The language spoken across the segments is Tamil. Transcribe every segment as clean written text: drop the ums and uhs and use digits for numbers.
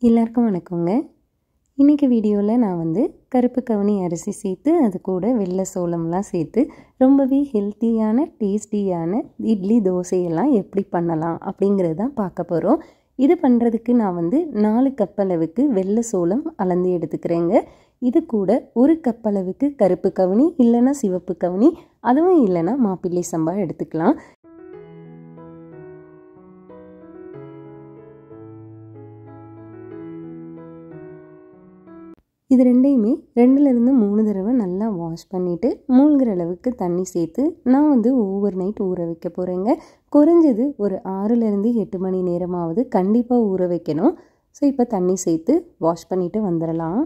எல்லாருக்கும் வணக்கங்க. இன்றைக்கி வீடியோவில் நான் கருப்பு கவுனி அரிசி சேர்த்து அது கூட வெள்ளை சோளம்லாம் சேர்த்து ரொம்பவே ஹெல்த்தியான டேஸ்டியான இட்லி தோசையெல்லாம் எப்படி பண்ணலாம் அப்படிங்கிறது தான் பார்க்க போகிறோம். இது பண்ணுறதுக்கு நான் 4 கப் அளவுக்கு வெள்ளை சோளம் அளந்து எடுத்துக்கிறேங்க. இது கூட 1 கப் அளவுக்கு கருப்பு கவுனி இல்லைன்னா சிவப்பு கவுனி, அதுவும் இல்லைன்னா மாப்பிள்ளை சம்பா எடுத்துக்கலாம். இது ரெண்டையுமே 2லேருந்து 3 தடவை நல்லா வாஷ் பண்ணிவிட்டு மூழ்கிற அளவுக்கு தண்ணி சேர்த்து நான் ஓவர் நைட் ஊற வைக்க போகிறேங்க. குறைஞ்சது ஒரு 6லேருந்து 8 மணி நேரமாவது கண்டிப்பாக ஊற வைக்கணும். ஸோ இப்போ தண்ணி சேர்த்து வாஷ் பண்ணிவிட்டு வந்துடலாம்.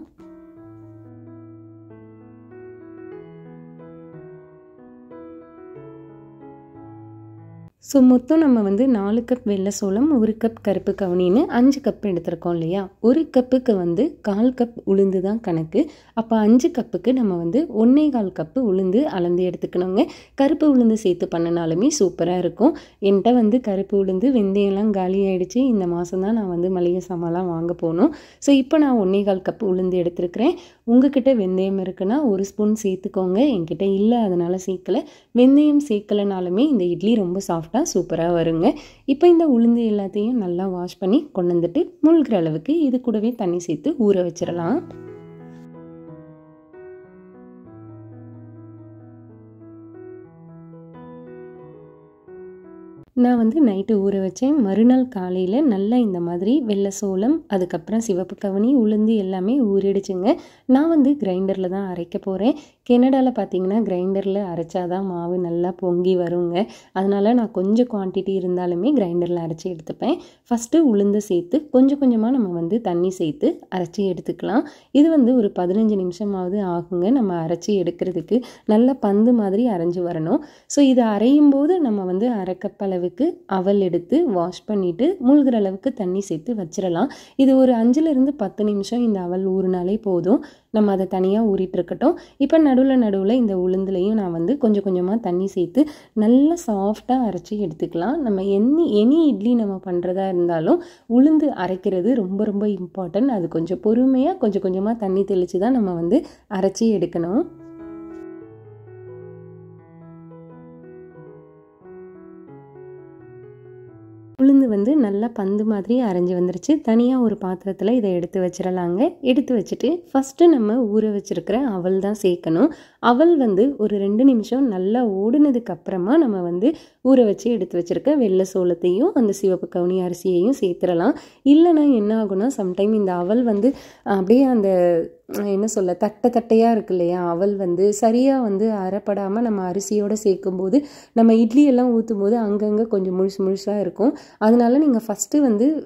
ஸோ மொத்தம் நம்ம 4 கப் வெள்ளை சோளம் 1 கப் கருப்பு கவுனின்னு 5 கப் எடுத்துருக்கோம் இல்லையா. 1 கப்புக்கு 1/4 கப் உளுந்து தான் கணக்கு. அப்போ 5 கப்புக்கு நம்ம 1.25 கப்பு உளுந்து அளந்து எடுத்துக்கணுங்க. கருப்பு உளுந்து சேர்த்து பண்ணினாலுமே சூப்பராக இருக்கும். என்கிட்ட கருப்பு உளுந்து வெந்தயம்லாம் காலி ஆகிடுச்சு. இந்த மாதம் தான் நான் மளிகை சாமான்லாம் வாங்க போகணும். ஸோ இப்போ நான் 1.25 கப் உளுந்து எடுத்துருக்கிறேன். உங்ககிட்ட வெந்தயம் இருக்குன்னா 1 ஸ்பூன் சேர்த்துக்கோங்க. என்கிட்ட இல்லை, அதனால் சேர்க்கலை. வெந்தயம் சேர்க்கலைனாலுமே இந்த இட்லி ரொம்ப சாஃப்டாக சூப்பராக வருங்க. இப்போ இந்த உளுந்து எல்லாத்தையும் நல்லா வாஷ் பண்ணி கொண்டு வந்துட்டு மூழ்கிற அளவுக்கு இது கூடவே தண்ணி சேர்த்து ஊற வச்சிடலாம். நான் நைட்டு ஊற வச்சேன். மறுநாள் காலையில் நல்லா இந்த மாதிரி வெள்ளை சோளம், அதுக்கப்புறம் சிவப்பு கவுனி, உளுந்து எல்லாமே ஊறிடுச்சுங்க. நான் கிரைண்டரில் தான் அரைக்க போகிறேன். கெனடாவில் பார்த்தீங்கன்னா கிரைண்டரில் அரைச்சாதான் மாவு நல்லா பொங்கி வருங்க. அதனால் நான் கொஞ்சம் குவான்டிட்டி இருந்தாலுமே கிரைண்டரில் அரைச்சி எடுத்துப்பேன். ஃபஸ்ட்டு உளுந்து சேர்த்து கொஞ்சம் கொஞ்சமாக நம்ம தண்ணி சேர்த்து அரைச்சி எடுத்துக்கலாம். இது ஒரு 15 நிமிஷமாவது ஆகுங்க நம்ம அரைச்சி எடுக்கிறதுக்கு. நல்லா பந்து மாதிரி அரைஞ்சி வரணும். ஸோ இதை அரையும் போது நம்ம அரை கப் அளவுக்கு அவல் எடுத்து வாஷ் பண்ணிவிட்டு மூழ்கிற அளவுக்கு தண்ணி சேர்த்து வச்சிடலாம். இது ஒரு 5லேருந்து 10 நிமிஷம் இந்த அவல் ஊறினாலே போதும். நம்ம அதை தனியாக ஊறிட்டு இருக்கட்டும். இப்போ நடுவில் இந்த உளுந்துலையும் நான் கொஞ்சம் கொஞ்சமாக தண்ணி சேர்த்து நல்லா சாஃப்டாக அரைச்சி எடுத்துக்கலாம். நம்ம எனி இட்லி நம்ம பண்ணுறதா இருந்தாலும் உளுந்து அரைக்கிறது ரொம்ப ரொம்ப இம்பார்ட்டன்ட். அது கொஞ்சம் பொறுமையாக கொஞ்சம் கொஞ்சமாக தண்ணி தெளித்து தான் நம்ம அரைச்சி எடுக்கணும். உளுந்து நல்லா பந்து மாதிரி அரைஞ்சி வந்துருச்சு. தனியாக ஒரு பாத்திரத்தில் இதை எடுத்து வச்சிடலாங்க. எடுத்து வச்சுட்டு ஃபஸ்ட்டு நம்ம ஊற வச்சுருக்கிற அவல் தான் சேர்க்கணும். அவல் ஒரு 2 நிமிஷம் நல்லா ஓடுனதுக்கு அப்புறமா நம்ம ஊற வச்சு எடுத்து வச்சுருக்க வெள்ளை சோளத்தையும் அந்த சிவப்பு கவுனி அரிசியையும் சேர்த்துடலாம். இல்லைனா என்ன ஆகுனா சம்டைம் இந்த அவல் அப்படியே அந்த என்ன சொல்ல தட்டையாக இருக்கு இல்லையா. அவல் சரியாக அரைப்படாமல் நம்ம அரிசியோடு சேர்க்கும்போது நம்ம இட்லியெல்லாம் ஊற்றும் போது அங்கங்கே கொஞ்சம் முழுசாக இருக்கும். அதனால நீங்கள் ஃபஸ்ட்டு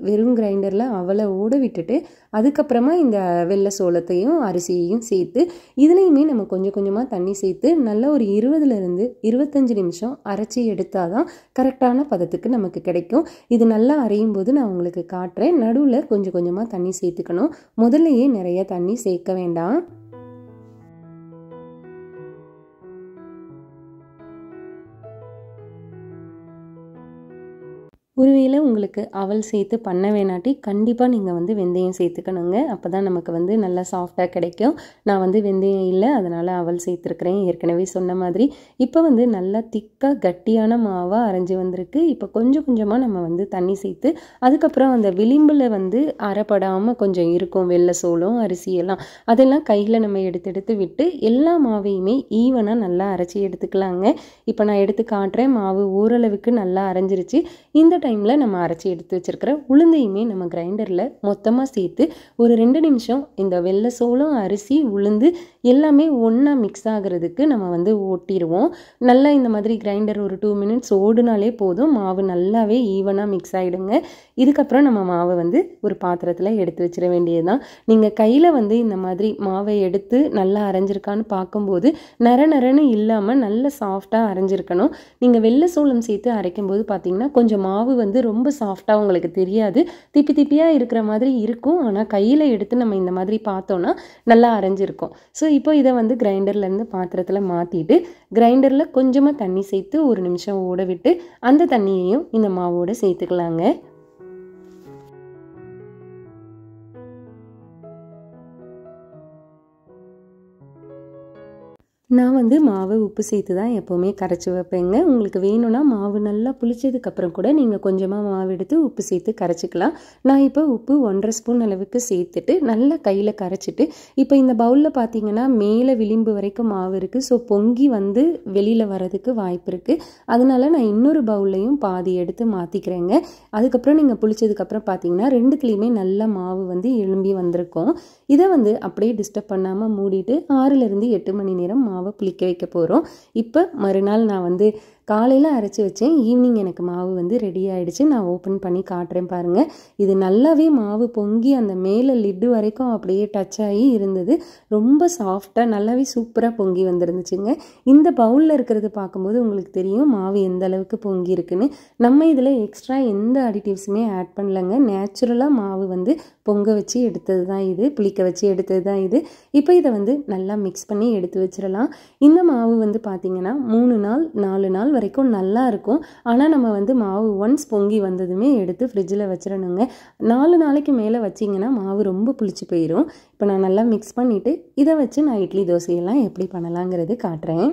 வெறும் கிரைண்டரில் அவலை ஓட விட்டுட்டு அதுக்கப்புறமா இந்த வெள்ளை சோளத்தையும் அரிசியையும் சேர்த்து இதுலேயுமே நம்ம கொஞ்சம் கொஞ்சமாக தண்ணி சேர்த்து நல்லா ஒரு 20லேருந்து 25 நிமிஷம் அரைச்சி எடுத்தால் தான் கரெக்டான பதத்துக்கு நமக்கு கிடைக்கும். இது நல்லா அரையும் போது நான் உங்களுக்கு காட்டுறேன். நடுவில் கொஞ்சம் கொஞ்சமாக தண்ணி சேர்த்துக்கணும். முதல்லையே நிறைய தண்ணி சேர்க்க வேண்டாம். ஒருவேளை உங்களுக்கு அவல் சேர்த்து பண்ண வேணாட்டி கண்டிப்பாக நீங்கள் வெந்தயம் சேர்த்துக்கணுங்க. அப்போ தான் நமக்கு நல்லா சாஃப்டாக கிடைக்கும். நான் வெந்தயம் இல்லை, அதனால் அவல் சேர்த்துருக்குறேன் ஏற்கனவே சொன்ன மாதிரி. இப்போ நல்லா திக்காக கட்டியான மாவாக அரைஞ்சி வந்திருக்கு. இப்போ கொஞ்சம் கொஞ்சமாக நம்ம தண்ணி சேர்த்து அதுக்கப்புறம் அந்த விளிம்பில் அரைப்படாமல் கொஞ்சம் இருக்கும் வெள்ளை சோளம் அரிசியெல்லாம், அதெல்லாம் கையில் நம்ம எடுத்து விட்டு எல்லா மாவையுமே ஈவனாக நல்லா அரைச்சி எடுத்துக்கலாங்க. இப்போ நான் எடுத்து காட்டுறேன். மாவு ஓரளவுக்கு நல்லா அரைஞ்சிருச்சு. இந்த டைமில் நம்ம அரைச்சி எடுத்து வச்சுருக்கிற உளுந்தையுமே நம்ம கிரைண்டரில் மொத்தமாக சேர்த்து ஒரு 2 நிமிஷம் இந்த வெள்ளை சோளம் அரிசி உளுந்து எல்லாமே ஒன்றா மிக்ஸ் ஆகிறதுக்கு நம்ம ஓட்டிடுவோம். நல்லா இந்த மாதிரி கிரைண்டர் ஒரு 2 மினிட்ஸ் ஓடுனாலே போதும். மாவு நல்லாவே ஈவனாக மிக்ஸ் ஆகிடுங்க. இதுக்கப்புறம் நம்ம மாவை ஒரு பாத்திரத்தில் எடுத்து வச்சிட வேண்டியது தான். நீங்கள் கையில் இந்த மாதிரி மாவை எடுத்து நல்லா அரைஞ்சிருக்கான்னு பார்க்கும்போது நரன்னு இல்லாமல் நல்ல சாஃப்டாக அரைஞ்சிருக்கணும். நீங்கள் வெள்ளை சோளம் சேர்த்து அரைக்கும்போது பார்த்தீங்கன்னா கொஞ்சம் மாவு ரொம்ப சாஃப்டாக உங்களுக்கு தெரியாது, திப்பியாக இருக்கிற மாதிரி இருக்கும். ஆனால் கையில் எடுத்து நம்ம இந்த மாதிரி பார்த்தோன்னா நல்லா அரைஞ்சிருக்கும். ஸோ இப்போ இதை கிரைண்டர்லேருந்து பாத்திரத்தில் மாற்றிட்டு கிரைண்டரில் கொஞ்சமாக தண்ணி சேர்த்து 1 நிமிஷம் ஓட விட்டு அந்த தண்ணியையும் இந்த மாவோடு சேர்த்துக்கலாங்க. நான் வந்து மாவு உப்பு சேர்த்து தான் எப்போவுமே கரைச்சி வைப்பேங்க. உங்களுக்கு வேணும்னா மாவு நல்லா புளிச்சதுக்கப்புறம் கூட நீங்கள் கொஞ்சமாக மாவு எடுத்து உப்பு சேர்த்து கரைச்சிக்கலாம். நான் இப்போ உப்பு 1.5 ஸ்பூன் அளவுக்கு சேர்த்துட்டு நல்லா கையில் கரைச்சிட்டு, இப்போ இந்த பவுலில் பார்த்தீங்கன்னா மேலே விளிம்பு வரைக்கும் மாவு இருக்குது. ஸோ பொங்கி வந்து வெளியில் வரதுக்கு வாய்ப்பு இருக்குது. அதனால நான் இன்னொரு பவுல்லையும் பாதி எடுத்து மாற்றிக்கிறேங்க. அதுக்கப்புறம் நீங்கள் புளிச்சதுக்கப்புறம் பார்த்தீங்கன்னா ரெண்டுத்துலேயுமே நல்லா மாவு வந்து எழும்பி வந்திருக்கும். இதை வந்து அப்படியே டிஸ்டர்ப் பண்ணாமல் மூடிட்டு 6லேருந்து 8 மணி நேரம் மாவை புளிக்க வைக்க போகிறோம். இப்போ மறுநாள் நான் வந்து காலையில் அரைச்சி வச்சேன். ஈவினிங் எனக்கு மாவு வந்து ரெடி ஆகிடுச்சு. நான் ஓப்பன் பண்ணி காட்டுறேன் பாருங்கள். இது நல்லாவே மாவு பொங்கி அந்த மேலே லிட்டு வரைக்கும் அப்படியே டச் ஆகி இருந்தது. ரொம்ப சாஃப்டாக நல்லாவே சூப்பராக பொங்கி வந்துருந்துச்சுங்க. இந்த பவுலில் இருக்கிறது பார்க்கும்போது உங்களுக்கு தெரியும் மாவு எந்த அளவுக்கு பொங்கி இருக்குன்னு. நம்ம இதில் எக்ஸ்ட்ரா எந்த அடிட்டிவ்ஸுமே ஆட் பண்ணலைங்க. நேச்சுரலாக மாவு வந்து பொங்க வச்சு எடுத்தது தான் இது, புளிக்க வச்சு எடுத்தது தான் இது. இப்போ இதை வந்து நல்லா மிக்ஸ் பண்ணி எடுத்து வச்சிடலாம். இந்த மாவு வந்து பார்த்திங்கன்னா 3 நாள் 4 நாள் வரைக்கும் நல்லா இருக்கும். ஆனால் நம்ம வந்து மாவு ஒன்ஸ் பொங்கி வந்ததுமே எடுத்து ஃப்ரிட்ஜில் வச்சிடணுங்க. 4 நாளைக்கு மேலே வச்சிங்கன்னா மாவு ரொம்ப புளிச்சு போயிடும். இப்போ நான் நல்லா மிக்ஸ் பண்ணிவிட்டு இதை வச்சு நான் இட்லி தோசையெல்லாம் எப்படி பண்ணலாங்கிறது காட்டுறேன்.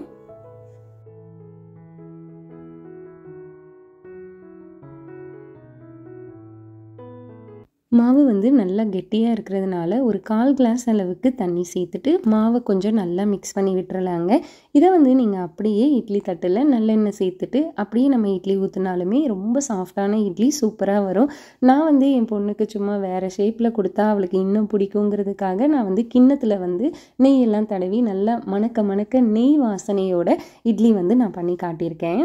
மாவு வந்து நல்லா கெட்டியாக இருக்கிறதுனால ஒரு 1/4 கிளாஸ் அளவுக்கு தண்ணி சேர்த்துட்டு மாவை கொஞ்சம் நல்லா மிக்ஸ் பண்ணி விட்டுறலாங்க. இதை வந்து நீங்கள் அப்படியே இட்லி தட்டில் நல்லெண்ணெய் சேர்த்துட்டு அப்படியே நம்ம இட்லி ஊற்றினாலுமே ரொம்ப சாஃப்டான இட்லி சூப்பராக வரும். நான் வந்து என் பொண்ணுக்கு சும்மா வேறு ஷேப்பில் கொடுத்தா அவளுக்கு இன்னும் பிடிக்குங்கிறதுக்காக நான் வந்து கிண்ணத்தில் வந்து நெய்யெல்லாம் தடவி நல்லா மணக்க மணக்க நெய் வாசனையோட இட்லி வந்து நான் பண்ணி காட்டியிருக்கேன்.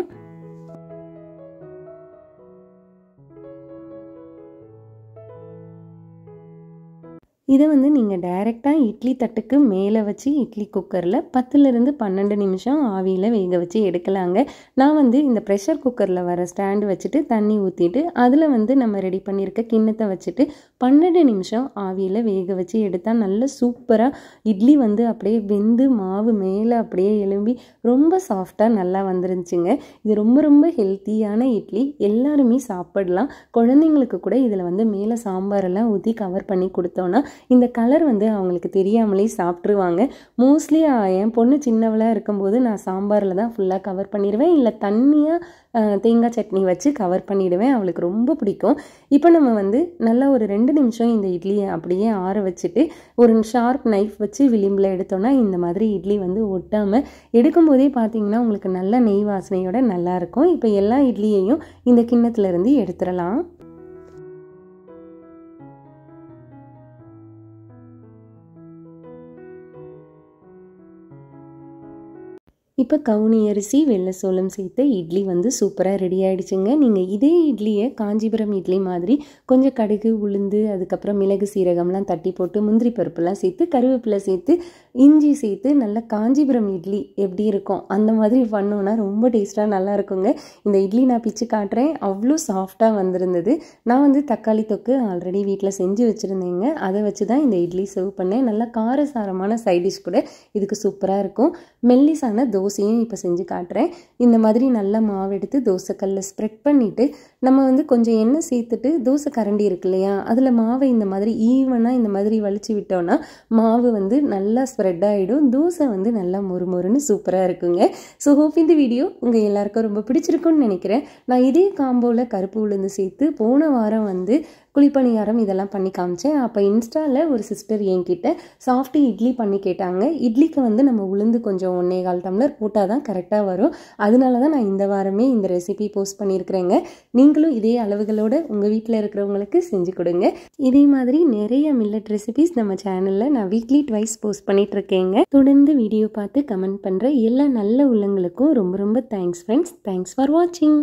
இதை வந்து நீங்கள் டைரெக்டாக இட்லி தட்டுக்கு மேலே வச்சு இட்லி குக்கரில் 10லேருந்து 12 நிமிஷம் ஆவியில் வேக வச்சு எடுக்கலாங்க. நான் வந்து இந்த ப்ரெஷர் குக்கரில் வர ஸ்டாண்டு வச்சுட்டு தண்ணி ஊற்றிட்டு அதில் வந்து நம்ம ரெடி பண்ணியிருக்க கிண்ணத்தை வச்சுட்டு 12 நிமிஷம் ஆவியில் வேக வச்சு எடுத்தால் நல்ல சூப்பராக இட்லி வந்து அப்படியே வெந்து மாவு மேலே அப்படியே எழும்பி ரொம்ப சாஃப்டாக நல்லா வந்துருந்துச்சுங்க. இது ரொம்ப ரொம்ப ஹெல்த்தியான இட்லி, எல்லாருமே சாப்பிடலாம். குழந்தைங்களுக்கு கூட இதில் வந்து மேலே சாம்பாரெல்லாம் ஊற்றி கவர் பண்ணி கொடுத்தோன்னா இந்த கலர் வந்து அவங்களுக்கு தெரியாமலே சாப்பிட்ருவாங்க. மோஸ்ட்லி என் பொண்ணு சின்னவளாக இருக்கும்போது நான் சாம்பாரில் தான் ஃபுல்லாக கவர் பண்ணிடுவேன், இல்லை தண்ணியாக தேங்காய் சட்னி வச்சு கவர் பண்ணிவிடுவேன். அவளுக்கு ரொம்ப பிடிக்கும். இப்போ நம்ம வந்து நல்லா ஒரு 2 நிமிஷம் இந்த இட்லியை அப்படியே ஆற வச்சுட்டு ஒரு ஷார்ப் நைஃப் வச்சு விளிம்பில் எடுத்தோன்னா இந்த மாதிரி இட்லி வந்து ஒட்டாமல் எடுக்கும்போதே பார்த்தீங்கன்னா உங்களுக்கு நல்ல நெய் வாசனையோட நல்லாயிருக்கும். இப்போ எல்லா இட்லியையும் இந்த கிண்ணத்துலேருந்து எடுத்துடலாம். இப்போ கவுனி அரிசி வெள்ளை சோளம் சேர்த்து இட்லி வந்து சூப்பராக ரெடி ஆகிடுச்சுங்க. நீங்கள் இதே இட்லியை காஞ்சிபுரம் இட்லி மாதிரி கொஞ்சம் கடுகு உளுந்து அதுக்கப்புறம் மிளகு சீரகம்லாம் தட்டி போட்டு முந்திரி பருப்புலாம் சேர்த்து கருவேப்பிலை சேர்த்து இஞ்சி சேர்த்து நல்லா காஞ்சிபுரம் இட்லி எப்படி இருக்கும் அந்த மாதிரி பண்ணோன்னா ரொம்ப டேஸ்ட்டாக நல்லா இருக்குங்க. இந்த இட்லி நான் பிச்சு காட்டுறேன். அவ்வளோ சாஃப்டாக வந்திருந்தது. நான் வந்து தக்காளி தொக்கு ஆல்ரெடி வீட்டில் செஞ்சு வச்சுருந்தேங்க. அதை வச்சு தான் இந்த இட்லி சர்வ் பண்ணேன். நல்லா காரசாரமான சைட் டிஷ் கூட இதுக்கு சூப்பராக இருக்கும். மெல்லிசான தோசையும் இப்போ செஞ்சு காட்டுறேன். இந்த மாதிரி நல்லா மாவு எடுத்து தோசைக்கல்லில் ஸ்ப்ரெட் பண்ணிவிட்டு நம்ம வந்து கொஞ்சம் எண்ணெய் சேர்த்துட்டு தோசை கரண்டி இருக்கு இல்லையா, அதில் மாவை இந்த மாதிரி ஈவனாக இந்த மாதிரி வலிச்சு விட்டோன்னா மாவு வந்து நல்லா ஸ்ப்ரெட் ஆகிடும். தோசை வந்து நல்லா மொறுமொறுன்னு சூப்பராக இருக்குங்க. ஸோ ஹோப் இந்த வீடியோ உங்கள் எல்லாருக்கும் ரொம்ப பிடிச்சிருக்குன்னு நினைக்கிறேன். நான் இதே காம்போவில் கருப்பு உளுந்து சேர்த்து போன வாரம் வந்து குழிப்பணியாரம் இதெல்லாம் பண்ணி காமிச்சேன். அப்போ இன்ஸ்டாவில் ஒரு சிஸ்டர் என்கிட்ட சாஃப்ட் இட்லி பண்ணி கேட்டாங்க. இட்லிக்கு வந்து நம்ம உளுந்து கொஞ்சம் 1.25 டம்ளர் போட்டால் தான் கரெக்டாக வரும். அதனால தான் நான் இந்த வாரமே இந்த ரெசிபி போஸ்ட் பண்ணியிருக்கிறேங்க. நீங்களும் இதே அளவுகளோடு உங்கள் வீட்டில் இருக்கிறவங்களுக்கு செஞ்சு கொடுங்க. இதே மாதிரி நிறைய மில்லட் ரெசிபிஸ் நம்ம சேனலில் நான் வீக்லி 2 போஸ்ட் பண்ணிட்டு இருக்கேங்க. தொடர்ந்து வீடியோ பார்த்து கமெண்ட் பண்ணுற எல்லா நல்ல உள்ளங்களுக்கும் ரொம்ப ரொம்ப தேங்க்ஸ் ஃப்ரெண்ட்ஸ். தேங்க்ஸ் ஃபார் வாட்சிங்.